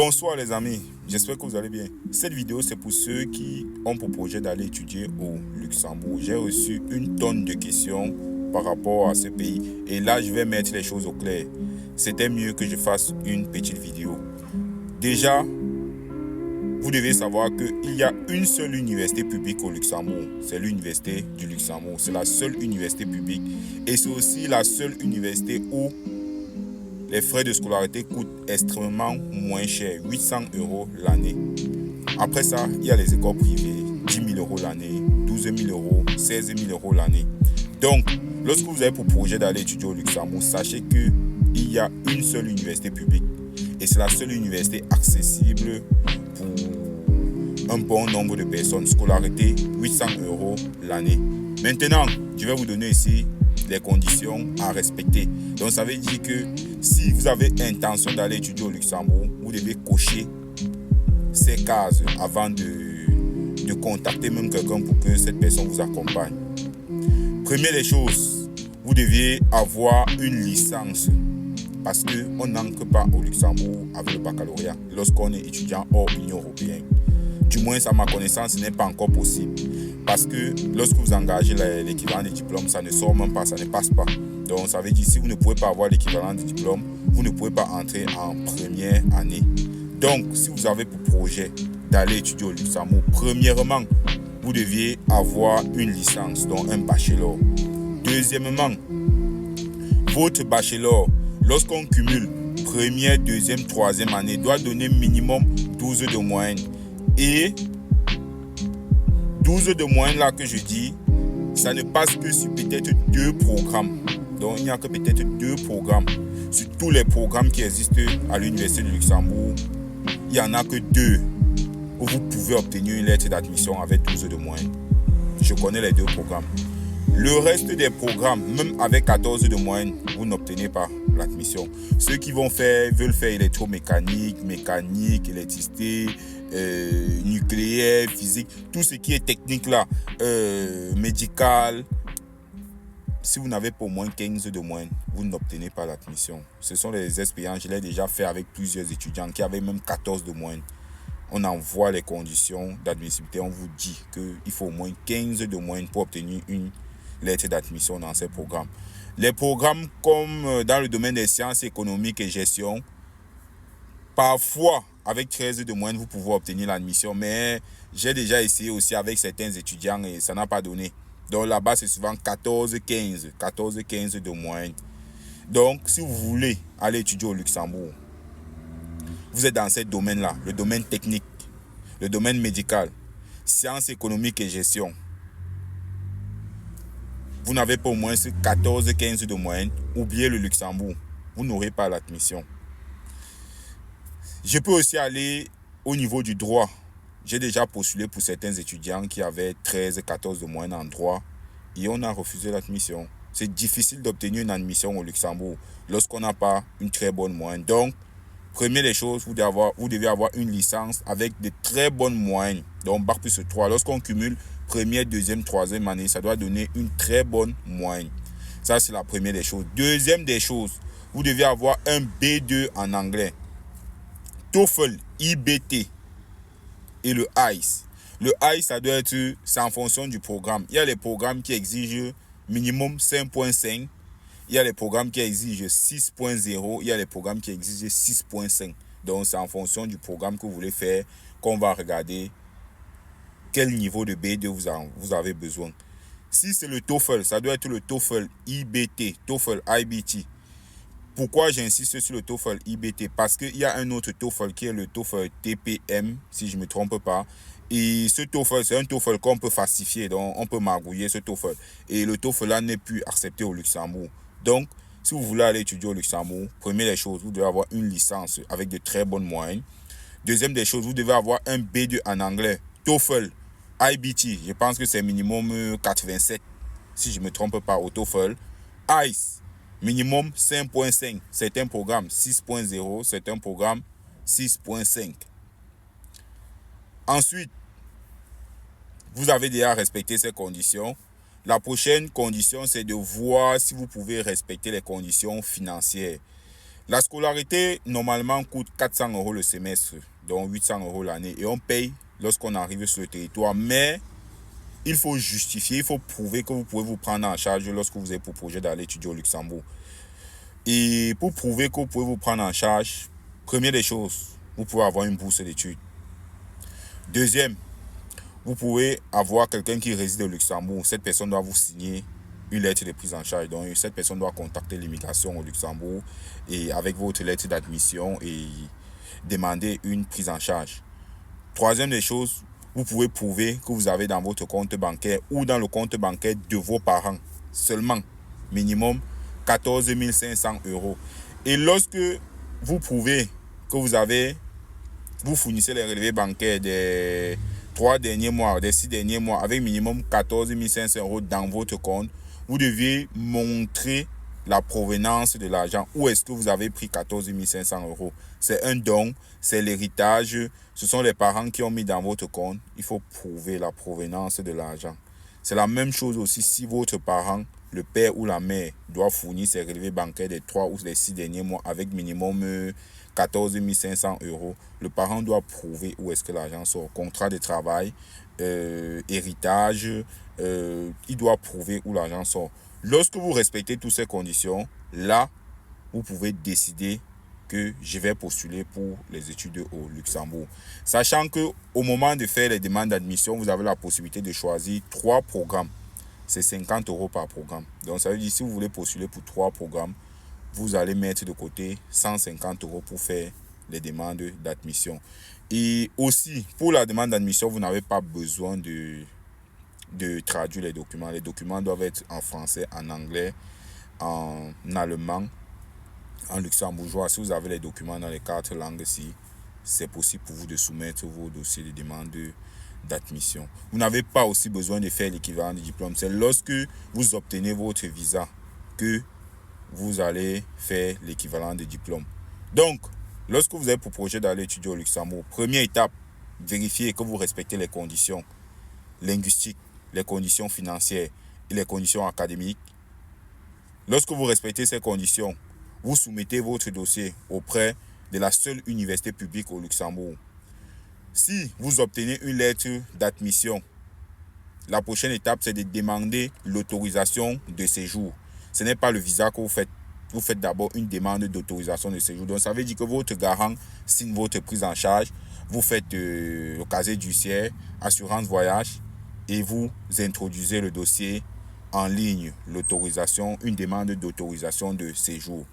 Bonsoir les amis, j'espère que vous allez bien. Cette vidéo c'est pour ceux qui ont pour projet d'aller étudier au Luxembourg. J'ai reçu une tonne de questions par rapport à ce pays et là je vais mettre les choses au clair. C'était mieux que je fasse une petite vidéo. Déjà, vous devez savoir qu'il y a une seule université publique au Luxembourg. C'est l'université du Luxembourg. C'est la seule université publique et c'est aussi la seule université où les frais de scolarité coûtent extrêmement moins cher, 800 € l'année. Après ça, il y a les écoles privées, 10 000 € l'année, 12 000 €, 16 000 € l'année. Donc, lorsque vous avez pour projet d'aller étudier au Luxembourg, sachez qu'il y a une seule université publique. Et c'est la seule université accessible pour un bon nombre de personnes. Scolarité, 800 € l'année. Maintenant, je vais vous donner ici les conditions à respecter. Donc ça veut dire que si vous avez intention d'aller étudier au Luxembourg, vous devez cocher ces cases avant de contacter même quelqu'un pour que cette personne vous accompagne. Première des choses, vous deviez avoir une licence parce qu'on n'entre pas au Luxembourg avec le baccalauréat lorsqu'on est étudiant hors Union européenne. Du moins, à ma connaissance, ce n'est pas encore possible. Parce que lorsque vous engagez l'équivalent des diplômes, ça ne sort même pas, ça ne passe pas. Donc, ça veut dire que si vous ne pouvez pas avoir l'équivalent des diplômes, vous ne pouvez pas entrer en première année. Donc, si vous avez pour projet d'aller étudier au Luxembourg, premièrement, vous deviez avoir une licence, donc un bachelor. Deuxièmement, votre bachelor, lorsqu'on cumule première, deuxième, troisième année, doit donner minimum 12 de moyenne. Et 12 de moyenne là que je dis, ça ne passe que sur peut-être 2 programmes. Donc il n'y a que peut-être 2 programmes. Sur tous les programmes qui existent à l'Université de Luxembourg, il n'y en a que 2 où vous pouvez obtenir une lettre d'admission avec 12 de moyenne. Je connais les 2 programmes. Le reste des programmes, même avec 14 de moyenne, vous n'obtenez pas l'admission. Ceux qui veulent faire électromécanique, mécanique, électricité, nucléaire, physique, tout ce qui est technique là, médical, si vous n'avez pas au moins 15 de moyenne, vous n'obtenez pas l'admission. Ce sont les expériences, je l'ai déjà fait avec plusieurs étudiants qui avaient même 14 de moyenne. On envoie les conditions d'admissibilité, on vous dit qu'il faut au moins 15 de moyenne pour obtenir une lettre d'admission dans ces programmes. Les programmes comme dans le domaine des sciences économiques et gestion, parfois avec 13 de moyenne, vous pouvez obtenir l'admission, mais j'ai déjà essayé aussi avec certains étudiants et ça n'a pas donné. Donc là-bas, c'est souvent 14-15 de moyenne. Donc, si vous voulez aller étudier au Luxembourg, vous êtes dans ce domaine-là, le domaine technique, le domaine médical, sciences économiques et gestion. Vous n'avez pas au moins 14-15 de moyenne, oubliez le Luxembourg. Vous n'aurez pas l'admission. Je peux aussi aller au niveau du droit. J'ai déjà postulé pour certains étudiants qui avaient 13-14 de moyenne en droit et on a refusé l'admission. C'est difficile d'obtenir une admission au Luxembourg lorsqu'on n'a pas une très bonne moyenne. Donc, première des choses, vous devez avoir une licence avec de très bonnes moyennes. Donc, Bac plus 3. Lorsqu'on cumule première, deuxième, troisième année, ça doit donner une très bonne moyenne. Ça, c'est la première des choses. Deuxième des choses, vous devez avoir un B2 en anglais. TOEFL, IBT et le ICE. Le ICE, ça doit être, c'est en fonction du programme. Il y a les programmes qui exigent minimum 5.5. Il y a les programmes qui exigent 6.0. Il y a les programmes qui exigent 6.5. Donc, c'est en fonction du programme que vous voulez faire qu'on va regarder quel niveau de B2 vous avez besoin. Si c'est le TOEFL, ça doit être le TOEFL IBT, TOEFL IBT. Pourquoi j'insiste sur le TOEFL IBT? Parce qu'il y a un autre TOEFL qui est le TOEFL TPM, si je ne me trompe pas. Et ce TOEFL, c'est un TOEFL qu'on peut falsifier, donc on peut magouiller ce TOEFL. Et le TOEFL là n'est plus accepté au Luxembourg. Donc, si vous voulez aller étudier au Luxembourg, première des choses, vous devez avoir une licence avec de très bonnes moyennes. Deuxième des choses, vous devez avoir un B2 en anglais. TOEFL IBT, je pense que c'est minimum 87, si je ne me trompe pas, au TOEFL. ICE, minimum 5.5. C'est un programme 6.0, c'est un programme 6.5. Ensuite, vous avez déjà respecté ces conditions. La prochaine condition, c'est de voir si vous pouvez respecter les conditions financières. La scolarité, normalement, coûte 400 € le semestre, donc 800 € l'année. Et on paye lorsqu'on arrive sur le territoire. Mais il faut justifier, il faut prouver que vous pouvez vous prendre en charge lorsque vous avez pour projet d'aller étudier au Luxembourg. Et pour prouver que vous pouvez vous prendre en charge, première des choses, vous pouvez avoir une bourse d'études. Deuxième, vous pouvez avoir quelqu'un qui réside au Luxembourg. Cette personne doit vous signer une lettre de prise en charge. Donc, cette personne doit contacter l'immigration au Luxembourg et avec votre lettre d'admission et demander une prise en charge. Troisième des choses, vous pouvez prouver que vous avez dans votre compte bancaire ou dans le compte bancaire de vos parents seulement minimum 14 500 €. Et lorsque vous prouvez que vous fournissez les relevés bancaires des 3 derniers mois, des 6 derniers mois avec minimum 14 500 € dans votre compte, vous deviez montrer la provenance de l'argent. Où est-ce que vous avez pris 14 500 €? C'est un don, c'est l'héritage, ce sont les parents qui ont mis dans votre compte. Il faut prouver la provenance de l'argent. C'est la même chose aussi si votre parent, le père ou la mère, doit fournir ses relevés bancaires des 3 ou des 6 derniers mois avec minimum 14 500 €. Le parent doit prouver où est-ce que l'argent sort. Contrat de travail, héritage, il doit prouver où l'argent sort. Lorsque vous respectez toutes ces conditions, là, vous pouvez décider que je vais postuler pour les études au Luxembourg. Sachant qu'au moment de faire les demandes d'admission, vous avez la possibilité de choisir 3 programmes. C'est 50 € par programme. Donc, ça veut dire si vous voulez postuler pour 3 programmes, vous allez mettre de côté 150 € pour faire les demandes d'admission. Et aussi, pour la demande d'admission, vous n'avez pas besoin de traduire les documents. Les documents doivent être en français, en anglais, en allemand, en luxembourgeois. Si vous avez les documents dans les 4 langues, c'est possible pour vous de soumettre vos dossiers de demande d'admission. Vous n'avez pas aussi besoin de faire l'équivalent de diplôme. C'est lorsque vous obtenez votre visa que vous allez faire l'équivalent de diplôme. Donc, lorsque vous avez pour projet d'aller étudier au Luxembourg, première étape, vérifiez que vous respectez les conditions linguistiques, les conditions financières et les conditions académiques. Lorsque vous respectez ces conditions, vous soumettez votre dossier auprès de la seule université publique au Luxembourg. Si vous obtenez une lettre d'admission, la prochaine étape, c'est de demander l'autorisation de séjour. Ce n'est pas le visa que vous faites. Vous faites d'abord une demande d'autorisation de séjour. Donc, ça veut dire que votre garant signe votre prise en charge. Vous faites le casier judiciaire, assurance voyage et vous introduisez le dossier en ligne, une demande d'autorisation de séjour.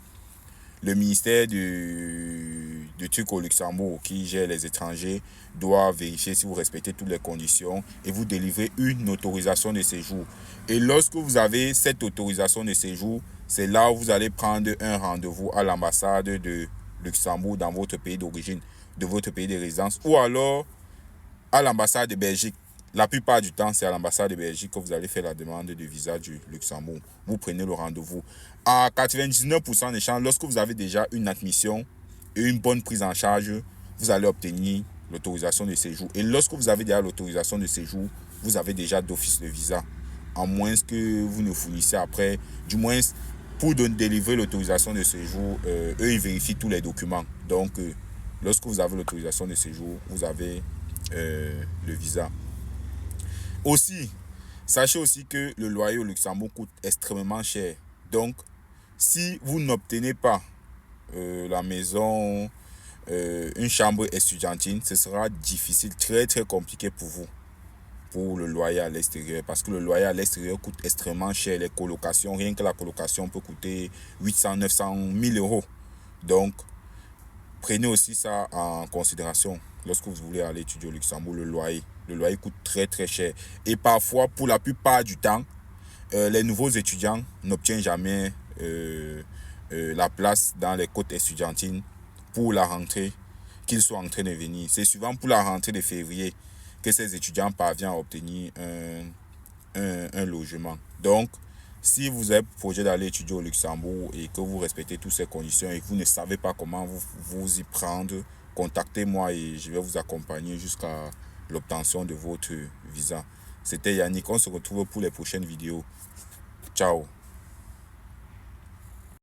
Le ministère du truc au Luxembourg qui gère les étrangers doit vérifier si vous respectez toutes les conditions et vous délivrer une autorisation de séjour. Et lorsque vous avez cette autorisation de séjour, c'est là où vous allez prendre un rendez-vous à l'ambassade de Luxembourg dans votre pays d'origine, de votre pays de résidence, ou alors à l'ambassade de Belgique. La plupart du temps, c'est à l'ambassade de Belgique que vous allez faire la demande de visa du Luxembourg. Vous prenez le rendez-vous. À 99% des chances, lorsque vous avez déjà une admission et une bonne prise en charge, vous allez obtenir l'autorisation de séjour. Et lorsque vous avez déjà l'autorisation de séjour, vous avez déjà d'office le visa. En moins que vous ne fournissez après, du moins pour délivrer l'autorisation de séjour, eux, ils vérifient tous les documents. Donc, lorsque vous avez l'autorisation de séjour, vous avez le visa. Aussi, sachez aussi que le loyer au Luxembourg coûte extrêmement cher. Donc, si vous n'obtenez pas la maison, une chambre estudiantine, ce sera difficile, très très compliqué pour vous, pour le loyer à l'extérieur. Parce que le loyer à l'extérieur coûte extrêmement cher. Les colocations, rien que la colocation peut coûter 800, 900, 1000 €. Donc, prenez aussi ça en considération lorsque vous voulez aller étudier au Luxembourg, le loyer. Le loyer coûte très très cher. Et parfois, pour la plupart du temps, les nouveaux étudiants n'obtiennent jamais la place dans les quotes estudiantines pour la rentrée qu'ils sont en train de venir. C'est souvent pour la rentrée de février que ces étudiants parviennent à obtenir un logement. Donc, si vous avez pour projet d'aller étudier au Luxembourg et que vous respectez toutes ces conditions et que vous ne savez pas comment vous y prendre, contactez-moi et je vais vous accompagner jusqu'à l'obtention de votre visa. C'était Yannick. On se retrouve pour les prochaines vidéos. Ciao.